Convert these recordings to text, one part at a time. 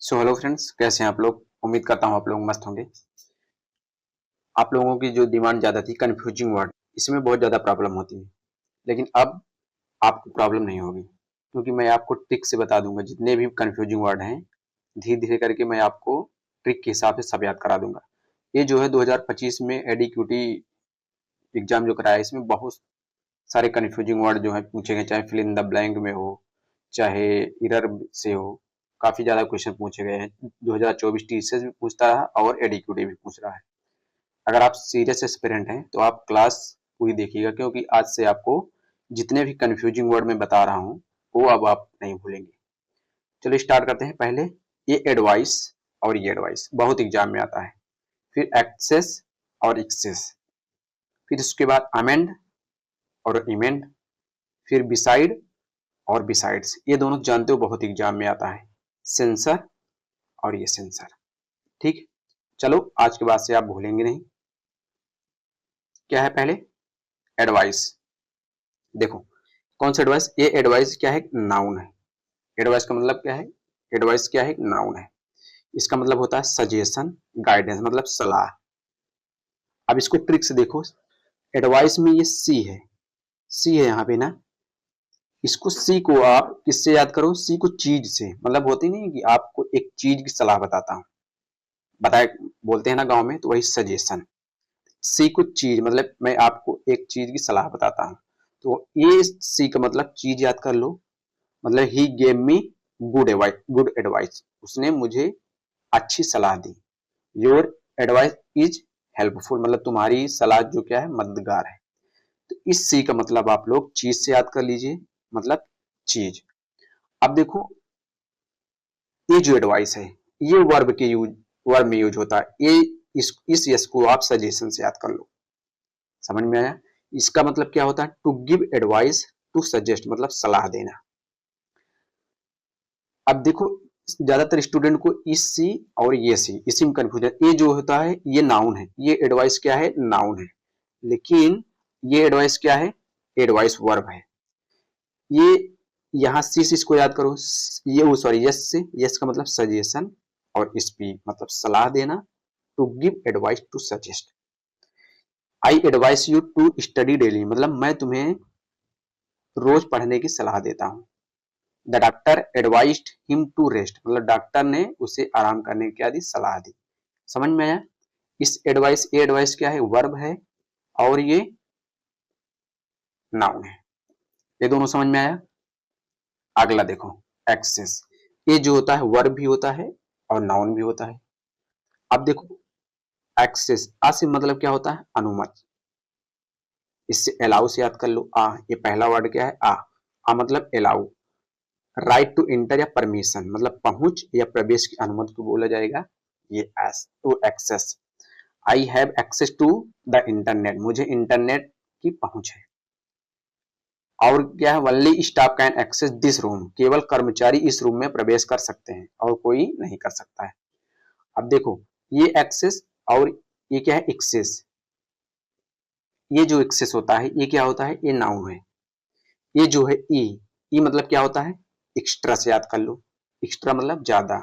So hello friends, कैसे हैं आप लोग। उम्मीद करता हूँ आप लोग मस्त होंगे। आप लोगों की जो डिमांड ज़्यादा थी कन्फ्यूजिंग वर्ड, इसमें बहुत ज़्यादा प्रॉब्लम होती है। लेकिन अब आपको प्रॉब्लम नहीं होगी, क्योंकि मैं आपको ट्रिक से बता दूंगा। जितने भी कन्फ्यूजिंग वर्ड हैं धीरे धीरे करके मैं आपको ट्रिक के हिसाब से सब याद करा दूंगा। ये जो है 2025 में एडीक्यूटी एग्जाम जो कराया, इसमें बहुत सारे कन्फ्यूजिंग वर्ड जो है पूछे गए, चाहे फिल इन द ब्लैंक में हो, चाहे इरर से हो। काफी ज्यादा क्वेश्चन पूछे गए हैं। 2024 टीसीएस भी पूछता रहा और एडीक्यूटी भी पूछ रहा है। अगर आप सीरियस एस्पिरेंट हैं तो आप क्लास पूरी देखिएगा, क्योंकि आज से आपको जितने भी कंफ्यूजिंग वर्ड मैं बता रहा हूँ वो अब आप नहीं भूलेंगे। चलिए स्टार्ट करते हैं। पहले ये एडवाइस, और ये एडवाइस बहुत एग्जाम में आता है। फिर एक्सेस और एक्सेस, फिर उसके बाद अमेंड और इमेंड, फिर बिसाइड और बिसाइड्स। ये दोनों जानते हो, बहुत एग्जाम में आता है। सेंसर और ये सेंसर। ठीक, चलो आज के बाद से आप भूलेंगे नहीं। क्या है पहले? एडवाइस। देखो कौन सा एडवाइस, ये एडवाइस क्या है? नाउन है। एडवाइस का मतलब क्या है? एडवाइस क्या है? नाउन है। इसका मतलब होता है सजेशन, गाइडेंस, मतलब सलाह। अब इसको ट्रिक से देखो। एडवाइस में ये सी है, सी है यहाँ पे ना। इसको सी को आप किससे याद करो? सी को चीज से, मतलब होती नहीं कि आपको एक चीज की सलाह बताता हूँ, बताए बोलते हैं ना गांव में, तो वही सजेशन। सी को चीज, मतलब मैं आपको एक चीज की सलाह बताता हूँ। तो ये सी का मतलब चीज याद कर लो। मतलब he gave me good advice, good advice, उसने मुझे अच्छी सलाह दी। योर एडवाइस इज हेल्पफुल, मतलब तुम्हारी सलाह जो क्या है, मददगार है। तो इस सी का मतलब आप लोग चीज से याद कर लीजिए, मतलब चीज। अब देखो ये जो एडवाइस है, ये वर्ब के यूज, वर्ब में यूज होता है। ये इस यस को आप सजेशन से याद कर लो। समझ में आया? इसका मतलब क्या होता है? To give advice, to suggest, मतलब सलाह देना। अब देखो ज्यादातर स्टूडेंट को इस सी और ये सी, इसी में कंफ्यूजन। ये जो होता है ये नाउन है, ये एडवाइस क्या है? नाउन है। लेकिन ये एडवाइस क्या है? एडवाइस वर्ब है। ये यहाँ सी से इसको याद करो। ये वो सॉरी, यस से, यस का मतलब सजेशन, और स्पीक मतलब सलाह देना। To give advice, to suggest. I advice you to study daily, मतलब मैं तुम्हें रोज पढ़ने की सलाह देता हूँ। The doctor advised him to rest, मतलब डॉक्टर ने उसे आराम करने की क्या दी? सलाह दी। समझ में आया? इस एडवाइस, ये एडवाइस क्या है? वर्ब है, और ये नाउन है। ये दोनों समझ में आया? अगला देखो, एक्सेस। ये जो होता है वर्ब भी होता है और नाउन भी होता है। अब देखो एक्सेस, आ से मतलब क्या होता है? अनुमति। इससे अलाउ से याद कर लो। आ, ये पहला वर्ड क्या है? आ मतलब अलाउ। राइट टू इंटर या परमिशन, मतलब पहुंच या प्रवेश की अनुमति को बोला जाएगा ये एस, to access. I have access to the internet, मुझे इंटरनेट की पहुंच है। और क्या है? Only staff can access this room, केवल कर्मचारी इस रूम में प्रवेश कर सकते हैं और कोई नहीं कर सकता है। अब देखो ये एक्सेस और ये क्या है? एक्सेस। ये जो एक्सेस होता है ये क्या होता है? ये नाउन है। ये जो है ई मतलब क्या होता है? एक्स्ट्रा से याद कर लो। एक्स्ट्रा मतलब ज्यादा,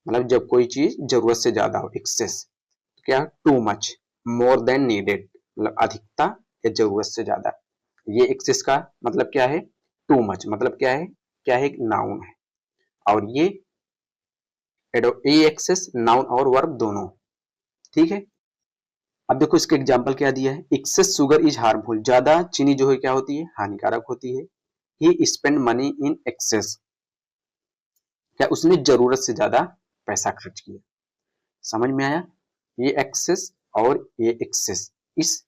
मतलब जब कोई चीज जरूरत से ज्यादा हो, एक्सेस। क्या? Too much, more than needed, मतलब अधिकता या जरूरत से ज्यादा। ये एक्सेस का मतलब क्या है? टू मच मतलब क्या है? क्या है? एक नाउन है। और ये एक्सेस नाउन और वर्ब दोनों। ठीक है। अब देखो इसके एग्जांपल क्या दिया है? एक्सेस शुगर इज हार्मफुल, ज्यादा चीनी जो है क्या होती है? हानिकारक होती है। ही स्पेंड मनी इन एक्सेस, क्या उसने जरूरत से ज्यादा पैसा खर्च किया। समझ में आया? ये एक्सेस और ये एक्सेस। इस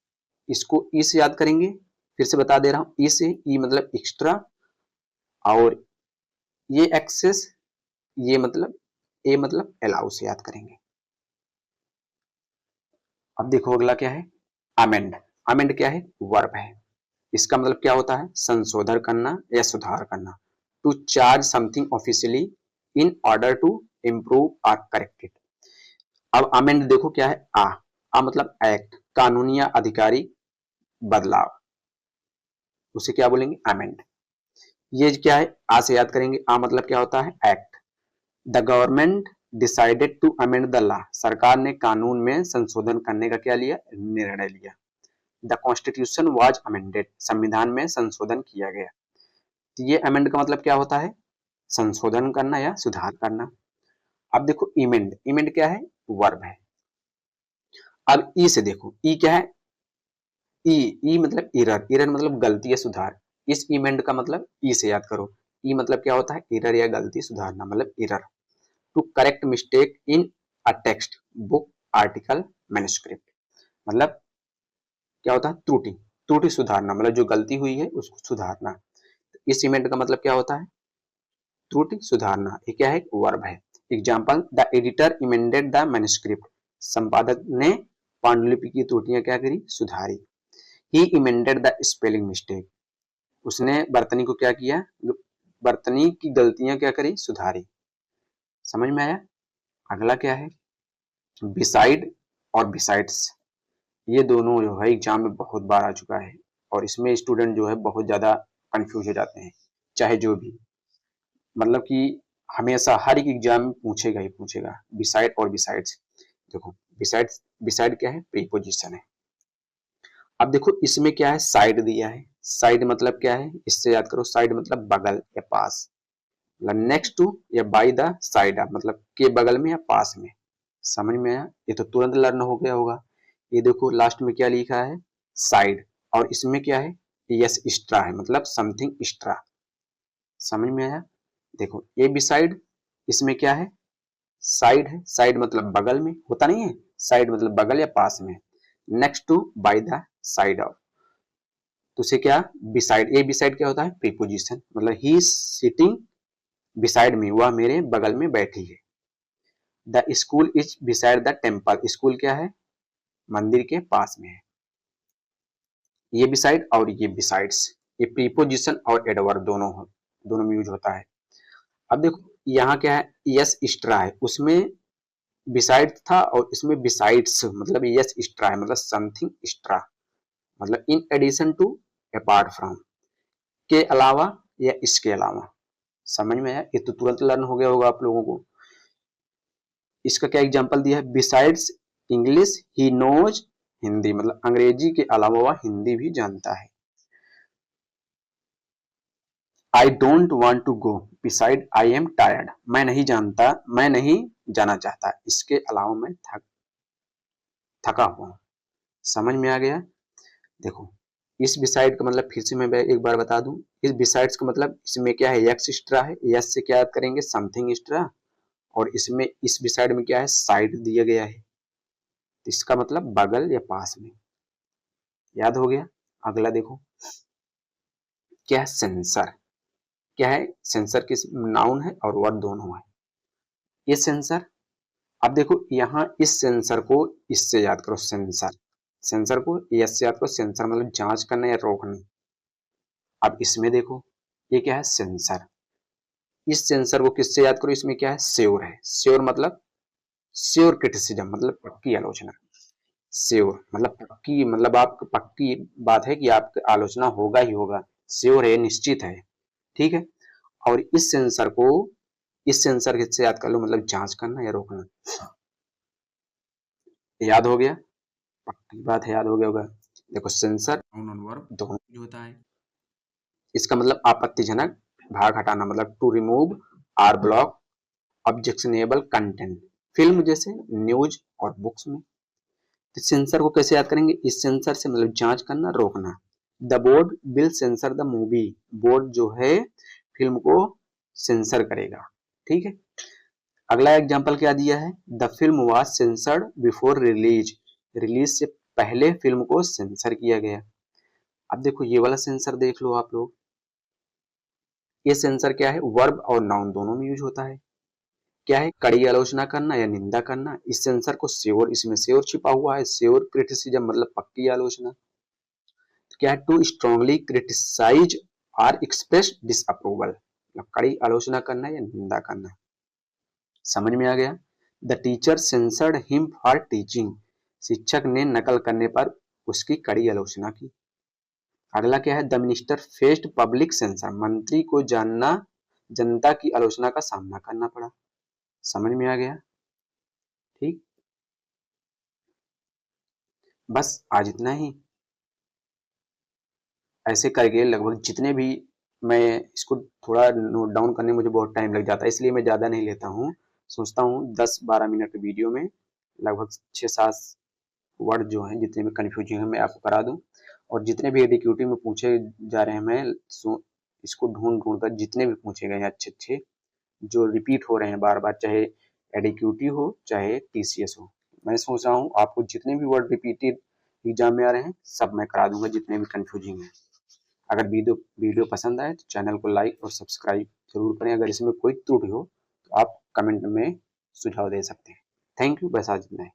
इसको ई से याद करेंगे। फिर से बता दे रहा हूं, ई से, ई मतलब एक्स्ट्रा, और ये एक्सेस, ये मतलब ए मतलब अलाउ से याद करेंगे। अब देखो अगला क्या है? अमेंड। अमेंड क्या है? वर्ब है। इसका मतलब क्या होता है? संशोधन करना या सुधार करना। To charge something officially in order to improve और करेक्ट इट। अब अमेंड देखो क्या है? आ मतलब एक्ट, कानूनी या अधिकारी बदलाव, उसे क्या बोलेंगे? अमेंड। ये क्या है? आ से याद करेंगे। आ मतलब क्या होता है? Act. The government decided to amend the law, सरकार ने कानून में संशोधन करने का क्या लिया, निर्णय लिया। द कॉन्स्टिट्यूशन वाज अमेंडेड, संविधान में संशोधन किया गया। तो ये अमेंड का मतलब क्या होता है, संशोधन करना या सुधार करना। अब देखो इमेंड, इमेंड क्या है, वर्ब है। अब ई से देखो, ई क्या है, ई, ई मतलब एरर, एरर मतलब गलती या सुधार। इस इमेंड का मतलब ई से याद करो। ई मतलब क्या होता है, एरर या गलती सुधारना, मतलब error. To correct mistake in a text, book, article, manuscript, मतलब क्या होता है, त्रुटि, त्रुटि सुधारना, मतलब जो गलती हुई है उसको सुधारना। इस इवेंट का मतलब क्या होता है, त्रुटि सुधारना। ये क्या है, वर्ब है। Example, the editor emended the manuscript, संपादक ने पांडुलिपि की त्रुटियां क्या करी, सुधारी। He emended the spelling mistake, उसने बर्तनी को क्या किया, बर्तनी की गलतियां क्या करी, सुधारी। समझ में आया। अगला क्या है, बिसाइड और बिसाइड्स, ये दोनों जो है एग्जाम में बहुत बार आ चुका है और इसमें स्टूडेंट जो है बहुत ज्यादा कंफ्यूज हो जाते हैं, चाहे जो भी, मतलब कि हमेशा हर एक एग्जाम में पूछेगा ही पूछेगा बिसाइड और बिसाइड्स। देखो बिसाइड, बिसाइड क्या है, प्रीपोजिशन है। अब देखो इसमें क्या है, साइड दिया है। साइड मतलब क्या है, इससे याद करो, साइड मतलब बगल या पास, मतलब नेक्स्ट टू या बाय द साइड ऑफ, मतलब के बगल में या पास में। समझ में आया, ये तो तुरंत लर्न हो गया होगा। ये देखो लास्ट में क्या लिखा है, साइड, और इसमें क्या है, यस एक्स्ट्रा है, मतलब समथिंग एक्स्ट्रा। समझ में आया। देखो ये भी साइड, इसमें क्या है, साइड है, साइड मतलब बगल में, होता नहीं है, साइड मतलब बगल या पास में। Next to by the side of, तो उसे क्या, बिसाइड, ये बिसाइड क्या होता है, प्रीपोजिशन, मतलब he is sitting beside me, वह मेरे बगल में बैठी है। The school is beside the temple, school क्या है, मंदिर के पास में है। ये बिसाइड और ये बिसाइड्स, ये प्रीपोजिशन और एडवर्ब दोनों दोनों में यूज होता है। अब देखो यहाँ क्या है, यस एक्स्ट्रा है, उसमें बिसाइड था और इसमें बिसाइड्स, मतलब यस एक्स्ट्रा है, मतलब समथिंग एक्स्ट्रा, मतलब in addition to, apart from, के अलावा या इसके अलावा। समझ में आया, ये तो तुरंत लर्न हो गया होगा आप लोगों को। इसका क्या एग्जांपल दिया है, besides English he knows Hindi, मतलब अंग्रेजी के अलावा वह हिंदी भी जानता है। I don't want to go beside I am tired, मैं नहीं जानता, मैं नहीं जाना चाहता, इसके अलावा मैं थका हुआ हूँ। समझ में आ गया। देखो इस बिसाइड का मतलब फिर से मैं एक बार बता दूं, इस बिसाइड्स का मतलब इसमें क्या है, एक्स एक्स्ट्रा है, यस से क्या याद करेंगे, समथिंग एक्स्ट्रा, और इसमें इस बिसाइड में क्या है, साइड दिया गया है, तो इसका मतलब बगल या पास में। याद हो गया। अगला देखो क्या है, सेंसर, क्या है, सेंसर किस, नाउन है और वर्ड दोनों है। ये सेंसर, अब देखो यहाँ इस सेंसर को इससे याद करो, सेंसर, सेंसर को यस से याद करो, सेंसर मतलब जांच करना या रोकना। अब इसमें देखो ये क्या है, सेंसर, इस सेंसर को किससे याद करो, इसमें क्या है, श्योर है, श्योर मतलब श्योर क्रिटिसिज्म, मतलब पक्की आलोचना। श्योर मतलब पक्की, मतलब आप पक्की बात है कि आपकी आलोचना होगा ही होगा, श्योर है, निश्चित है। ठीक है। और इस सेंसर को, इस सेंसर से याद कर लो, मतलब जांच करना या रोकना। याद हो गया, पक्की बात है, याद हो गया होगा। देखो सेंसर वर्ब दोनों होता है। इसका मतलब आपत्तिजनक भाग हटाना, मतलब to remove or block objectionable content, film जैसे, न्यूज और बुक्स में। तो सेंसर को कैसे याद करेंगे, इस सेंसर से मतलब जांच करना, रोकना। The board will sensor the movie, board जो है फिल्म को सेंसर करेगा। ठीक है। अगला एग्जांपल क्या दिया है, the film was censored before release, release से पहले फिल्म को सेंसर किया गया। अब देखो ये वाला सेंसर देख लो आप लोग, ये सेंसर क्या है, वर्ब और नाउन दोनों में यूज होता है। क्या है, कड़ी आलोचना करना या निंदा करना। इस सेंसर को श्योर, इसमें श्योर छिपा हुआ है, श्योर क्रिटिसिज्म मतलब पक्की आलोचना। तो क्या है, to strongly criticise or express disapproval, मतलब कड़ी आलोचना करना या निंदा करना। समझ में आ गया। The teacher censored him for teaching, शिक्षक ने नकल करने पर उसकी कड़ी आलोचना की। अगला क्या है, the minister faced public sensor, मंत्री को जानना जनता की आलोचना का सामना करना पड़ा। समझ में आ गया? ठीक, बस आज इतना ही। ऐसे करके लगभग जितने भी, मैं इसको थोड़ा नोट डाउन करने में मुझे बहुत टाइम लग जाता है, इसलिए मैं ज़्यादा नहीं लेता हूँ। सोचता हूँ 10-12 मिनट की वीडियो में लगभग 6-7 वर्ड जो हैं जितने भी कन्फ्यूजिंग है मैं आपको करा दूँ। और जितने भी एडीक्यूटी में पूछे जा रहे हैं मैं इसको ढूंढ ढूंढ कर जितने भी पूछे गए हैं अच्छे अच्छे जो रिपीट हो रहे हैं बार बार, चाहे एडीक्यूटी हो चाहे टीसीएस हो, मैं सोच रहा हूँ आपको जितने भी वर्ड रिपीटेड एग्जाम में आ रहे हैं सब मैं करा दूंगा जितने भी कन्फ्यूजिंग है। अगर वीडियो वीडियो पसंद आए तो चैनल को लाइक और सब्सक्राइब जरूर करें। अगर इसमें कोई त्रुटि हो तो आप कमेंट में सुझाव दे सकते हैं। थैंक यू, बस आज इतना ही।